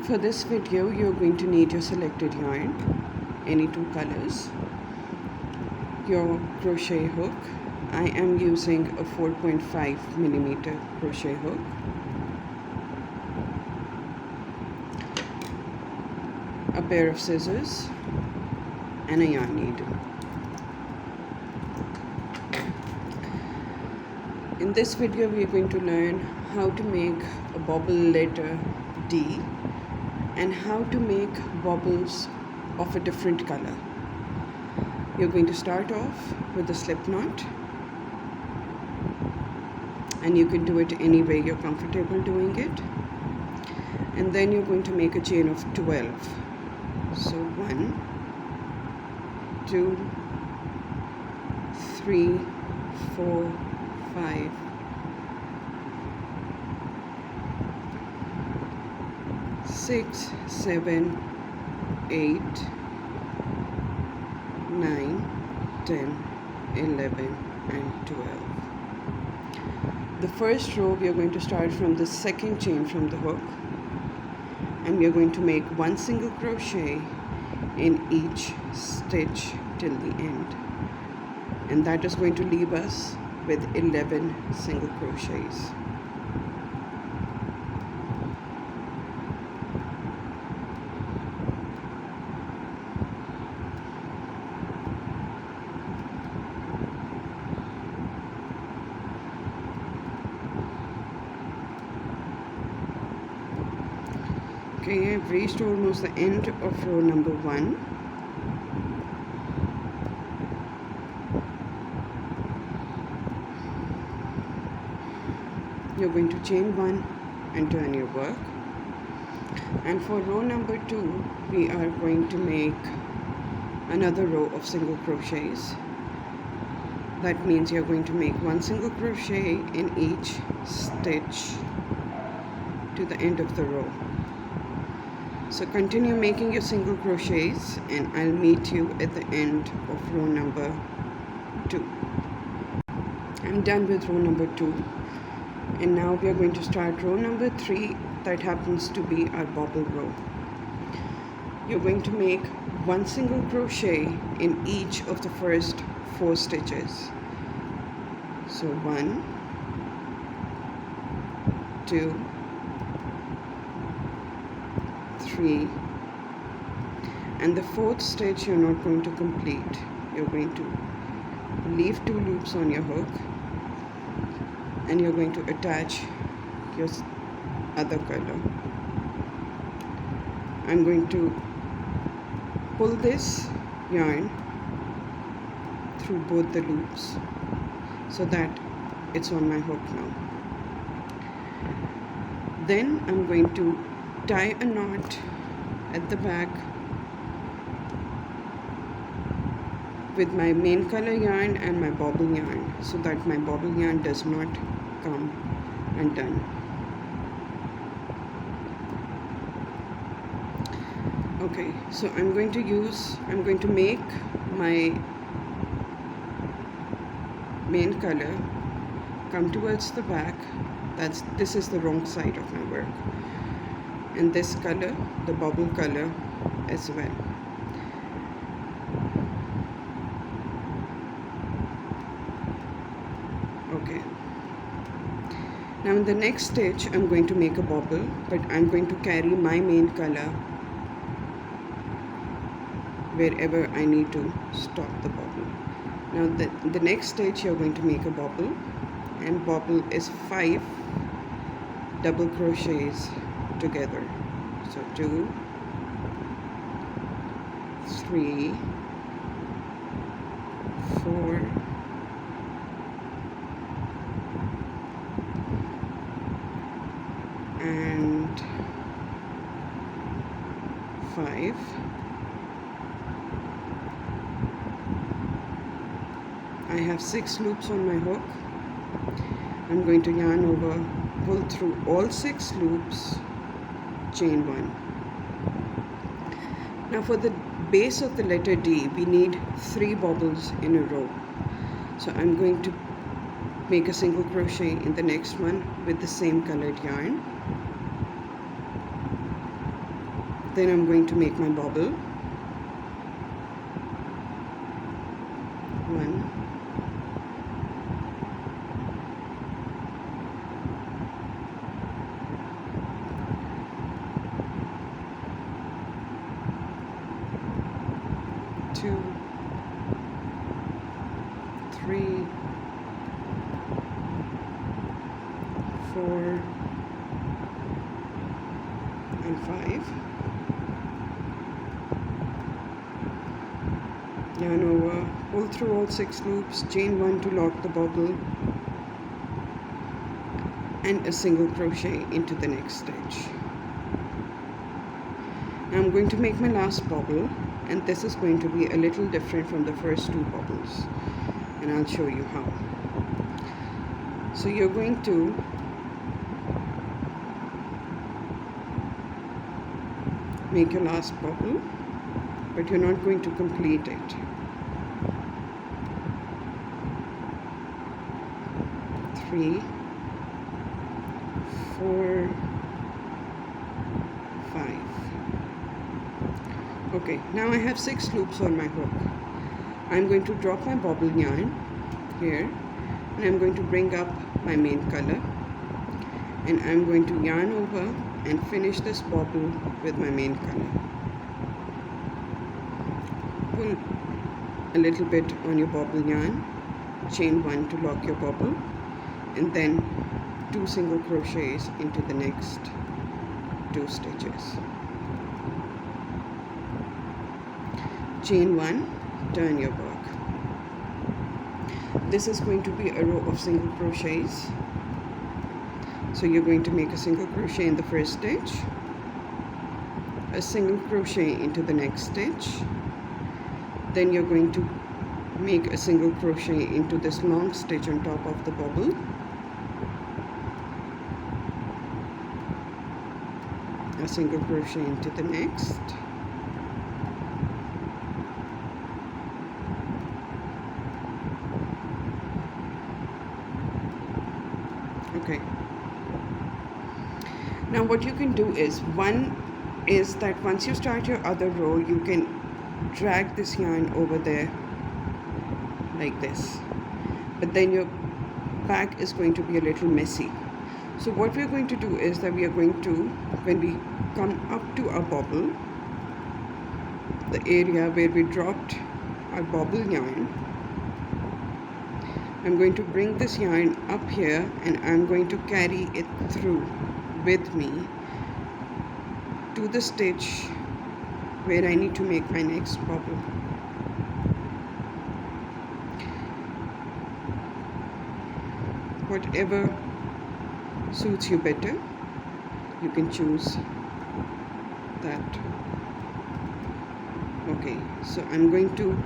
For this video, you're going to need your selected yarn, any two colors, your crochet hook. I am using a 4.5 millimeter crochet hook, a pair of scissors, and a yarn needle. In this video, we are going to learn how to make a bobble letter D and how to make bobbles of a different color. You're going to start off with a slip knot, and you can do it any way you're comfortable doing it. And then you're going to make a chain of 12. So 1, 2, 3, 4, 5, 6, 7, 8, 9, 10, 11, and 12. The first row, we are going to start from the second chain from the hook, and we are going to make one single crochet in each stitch till the end, and that is going to leave us with 11 single crochets. Okay, I've reached almost the end of row number 1. You're going to chain 1 and turn your work. And for row number 2, we are going to make another row of single crochets. That means you're going to make one single crochet in each stitch to the end of the row. So continue making your single crochets, and I'll meet you at the end of row number 2. I'm done with row number 2, and now we are going to start row number 3. That happens to be our bobble row. You're going to make one single crochet in each of the first 4 stitches. So 1, 2, 3, and the 4th stitch you're not going to complete. You're going to leave 2 loops on your hook, and you're going to attach your other color. I'm going to pull this yarn through both the loops so that it's on my hook now. Then I'm going to tie a knot at the back with my main color yarn and my bobble yarn so that my bobble yarn does not come undone. Okay, so I'm going to make my main color come towards the back. This is the wrong side of my work, and this color, the bobble color, as well. Okay, now in the next stitch I'm going to make a bobble, but I'm going to carry my main color wherever I need to stop the bobble. Now the next stitch you're going to make a bobble, and bobble is 5 double crochets together. So 2, 3, 4, 5. I have 6 loops on my hook. I'm going to yarn over, pull through all 6 loops, chain 1. Now for the base of the letter D, we need 3 bobbles in a row. So I'm going to make a single crochet in the next one with the same colored yarn. Then I'm going to make my bobble. 1, 2, 3, 4, and 5. Yarn over, pull through all 6 loops, chain 1 to lock the bobble, and a single crochet into the next stitch. Now I'm going to make my last bobble, and this is going to be a little different from the first 2 bobbles, and I'll show you how. So you're going to make your last bobble, but you're not going to complete it. 3, 4, 5. Okay, now I have 6 loops on my hook. I'm going to drop my bobble yarn here, and I'm going to bring up my main color, and I'm going to yarn over and finish this bobble with my main color. Pull a little bit on your bobble yarn, chain 1 to lock your bobble, and then 2 single crochets into the next 2 stitches. Chain 1, turn your work. This is going to be a row of single crochets. So you're going to make a single crochet in the first stitch, a single crochet into the next stitch, then you're going to make a single crochet into this long stitch on top of the bobble, a single crochet into the next, okay. Now what you can do is, one is that once you start your other row, you can drag this yarn over there like this, but then your back is going to be a little messy. So what we're going to do is that we are going to, when we come up to our bobble, the area where we dropped our bobble yarn, I'm going to bring this yarn up here, and I'm going to carry it through with me to the stitch where I need to make my next bobble. Whatever suits you better, you can choose that. Okay, so I'm going to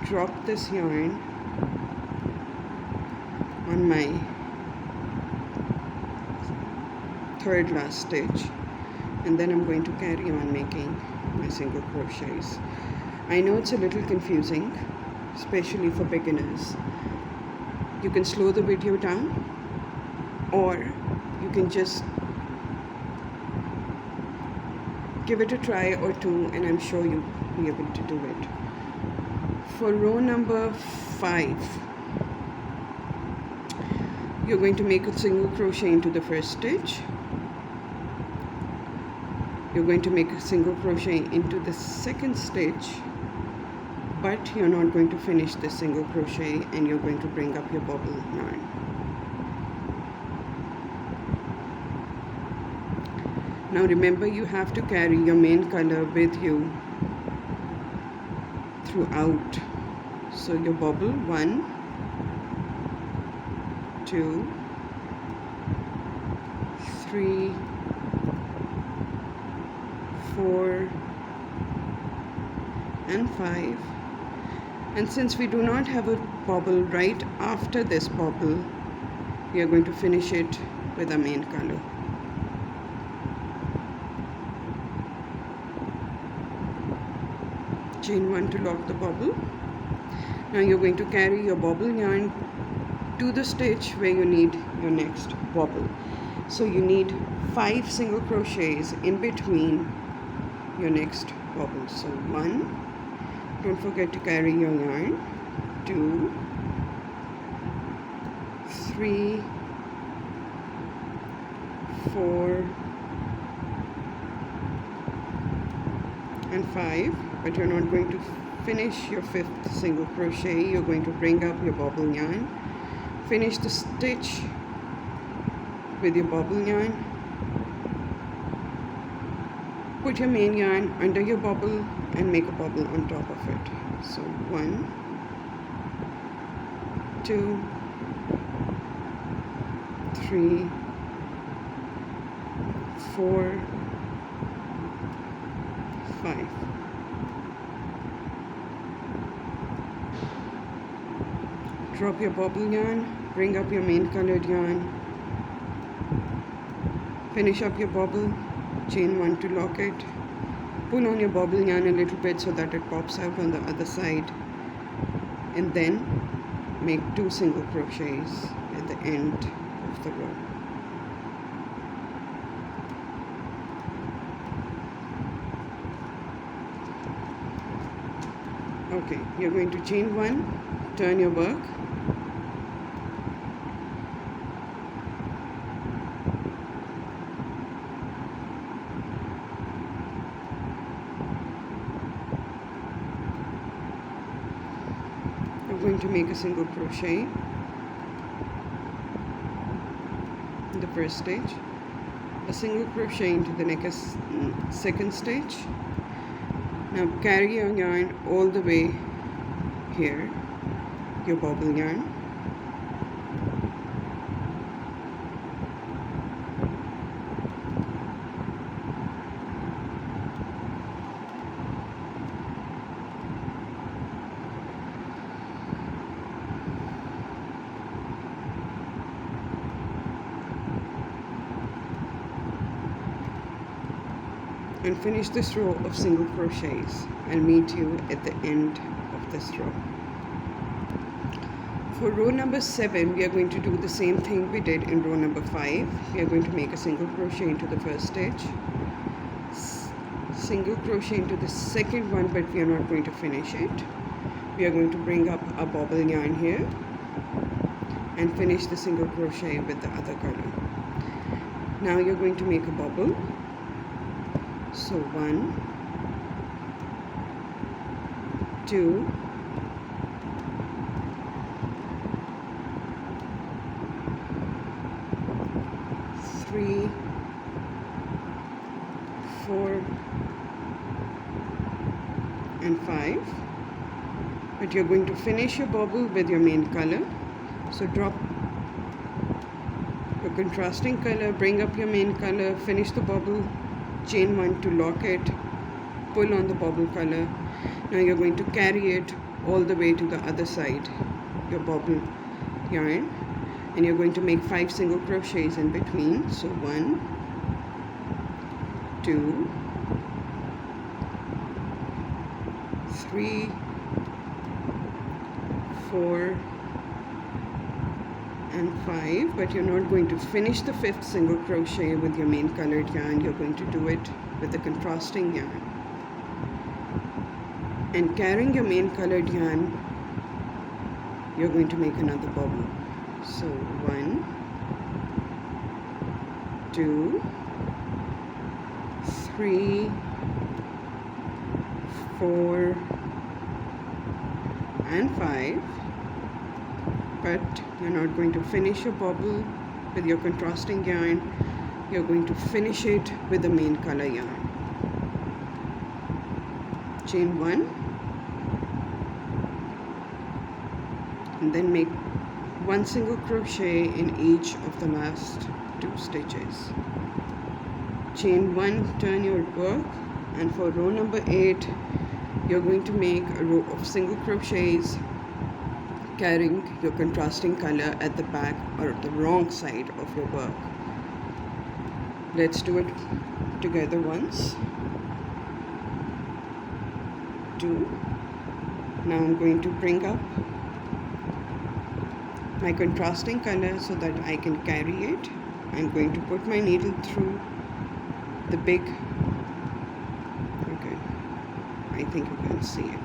drop this yarn on my third last stitch, and then I'm going to carry on making my single crochets. I know it's a little confusing, especially for beginners. You can slow the video down, or you can just give it a try or two, and I'm sure you'll be able to do it. For row number 5, you're going to make a single crochet into the first stitch. You're going to make a single crochet into the second stitch, but you're not going to finish the single crochet, and you're going to bring up your bobble yarn. Now remember, you have to carry your main color with you throughout. So your bobble 1, 2, 3, 4, and 5. And since we do not have a bobble right after this bobble, we are going to finish it with our main color. Chain 1 to lock the bobble. Now you're going to carry your bobble yarn to the stitch where you need your next bobble. So you need 5 single crochets in between your next bobble. So 1, don't forget to carry your yarn, 2, 3, 4 and 5, but you're not going to finish your 5th single crochet. You're going to bring up your bobble yarn, finish the stitch with your bobble yarn, put your main yarn under your bobble and make a bobble on top of it. So 1, 2, 3, 4, 5. Drop your bobble yarn, bring up your main colored yarn, finish up your bobble, chain 1 to lock it, pull on your bobble yarn a little bit so that it pops out on the other side, and then make 2 single crochets at the end of the row. Okay, you're going to chain 1, turn your work, you're going to make a single crochet in the first stitch, a single crochet into the next second stitch. Now carry your yarn all the way here, your bobble yarn, and finish this row of single crochets. I'll meet you at the end of this row. For row number 7, we are going to do the same thing we did in row number 5. We are going to make a single crochet into the first stitch, single crochet into the second one, but we are not going to finish it. We are going to bring up a bobble yarn here and finish the single crochet with the other color. Now you're going to make a bobble. So 1, 2, 3, 4 and 5. But you're going to finish your bobble with your main color. So drop your contrasting color, bring up your main color, finish the bobble, chain 1 to lock it, pull on the bobble color. Now you're going to carry it all the way to the other side, your bobble yarn, and you're going to make 5 single crochets in between. So 1, 2, 3, 4 and 5, but you're not going to finish the 5th single crochet with your main colored yarn. You're going to do it with the contrasting yarn, and carrying your main colored yarn, you're going to make another bobble. So 1, 2, 3, 4 and 5, but you're not going to finish your bobble with your contrasting yarn. You're going to finish it with the main color yarn. Chain 1 and then make 1 single crochet in each of the last 2 stitches. Chain 1, turn your work, and for row number 8 you're going to make a row of single crochets carrying your contrasting color at the back or the wrong side of your work. Let's do it together once. 2. Now I'm going to bring up my contrasting color so that I can carry it I'm going to put my needle through the big, okay, I think you can see it.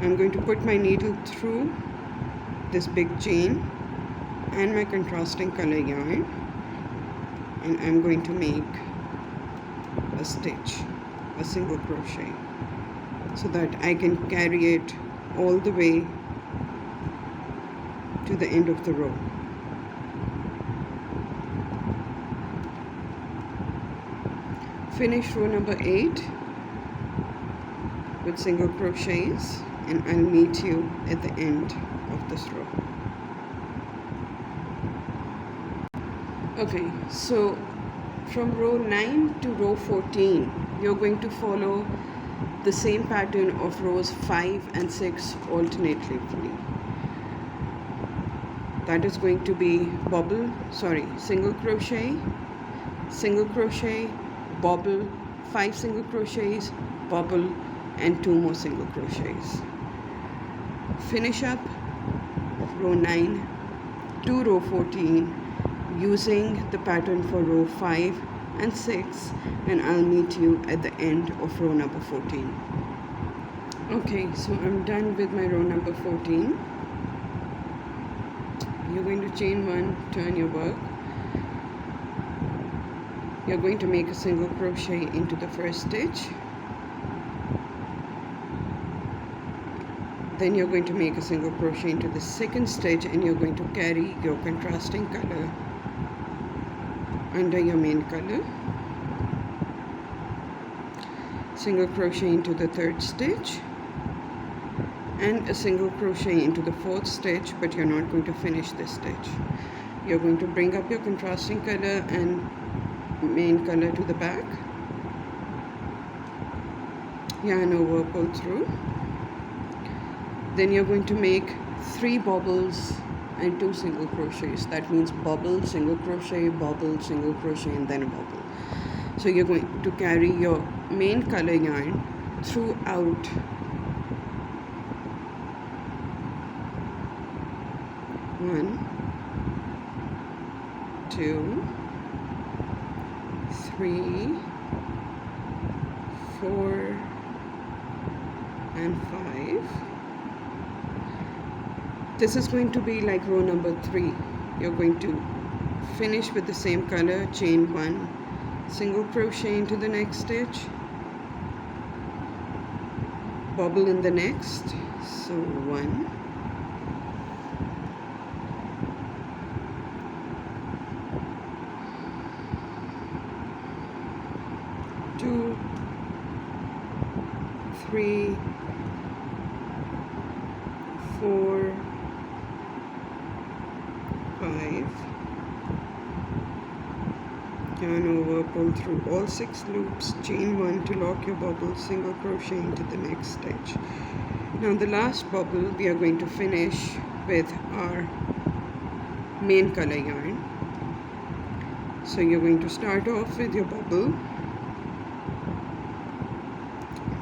I'm going to put my needle through this big chain and my contrasting color yarn, and I'm going to make a stitch, a single crochet, so that I can carry it all the way to the end of the row. Finish row number 8 with single crochets, and I'll meet you at the end of this row. Okay, so from row 9 to row 14, you're going to follow the same pattern of rows 5 and 6 alternatively. That is going to be single crochet, bobble, 5 single crochets, bobble, and 2 more single crochets. Finish up row 9 to row 14 using the pattern for row 5 and 6, and I'll meet you at the end of row number 14. Okay, so I'm done with my row number 14. You're going to chain 1, turn your work. You're going to make a single crochet into the first stitch. Then you're going to make a single crochet into the second stitch, and you're going to carry your contrasting color under your main color. Single crochet into the third stitch, and a single crochet into the fourth stitch, but you're not going to finish this stitch. You're going to bring up your contrasting color and main color to the back, yarn over, pull through. Then you're going to make 3 bobbles and 2 single crochets. That means bobble, single crochet, bobble, single crochet, and then a bobble. So you're going to carry your main color yarn throughout one, 2, 3, 4, and 5. This is going to be like row number 3. You're going to finish with the same color, chain 1, single crochet into the next stitch, bobble in the next, so 1, 2, 3, 4, 5, yarn over, pull through all 6 loops, chain 1 to lock your bobble, single crochet into the next stitch. Now the last bobble we are going to finish with our main color yarn. So you're going to start off with your bobble,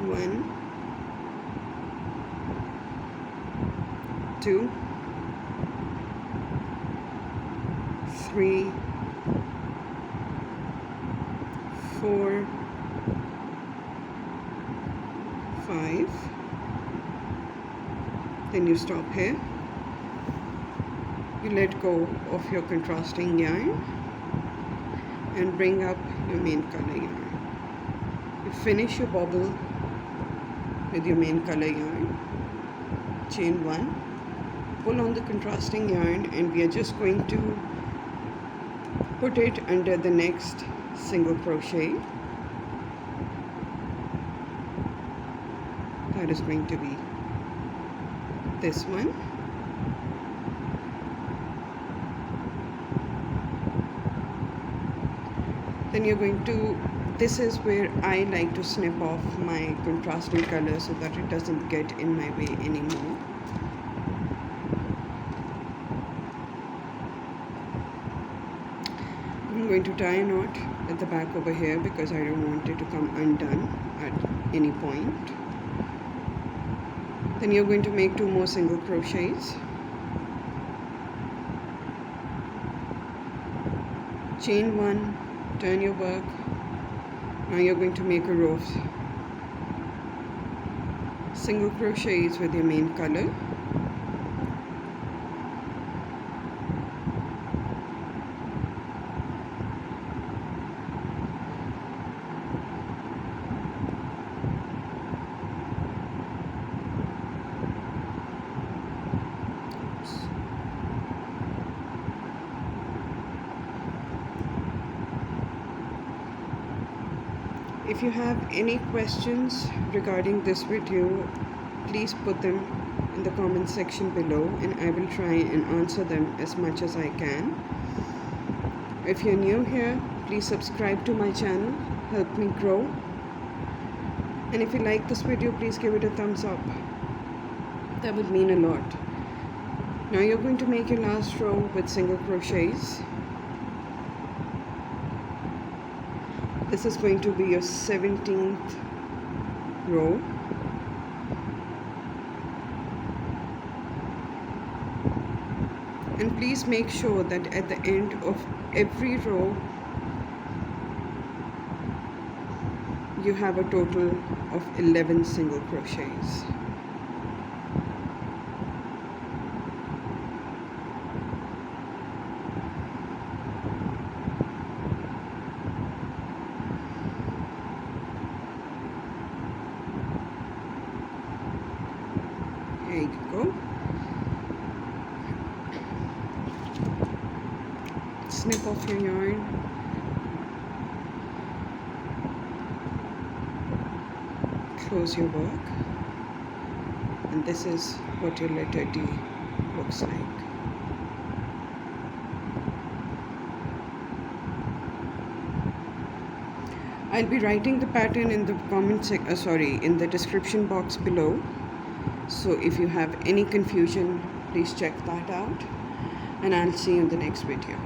1, 2, 3, 4, 5. Then you stop here. You let go of your contrasting yarn and bring up your main color yarn. You finish your bobble with your main color yarn, chain 1, pull on the contrasting yarn, and we are just going to put it under the next single crochet. That is going to be this one. Then you're going to, this is where I like to snip off my contrasting color so that it doesn't get in my way anymore. I'm going to tie a knot at the back over here because I don't want it to come undone at any point. Then you're going to make 2 more single crochets, chain 1, turn your work. Now you're going to make a row of single crochets with your main color. If you have any questions regarding this video, please put them in the comment section below and I will try and answer them as much as I can. If you're new here, please subscribe to my channel, help me grow. And if you like this video, please give it a thumbs up. That would mean a lot. Now you're going to make your last row with single crochets. This is going to be your 17th row. And please make sure that at the end of every row you have a total of 11 single crochets. There you go. Snip off your yarn. Close your work. And this is what your letter D looks like. I'll be writing the pattern in the in the description box below. So if you have any confusion, please check that out. And I'll see you in the next video.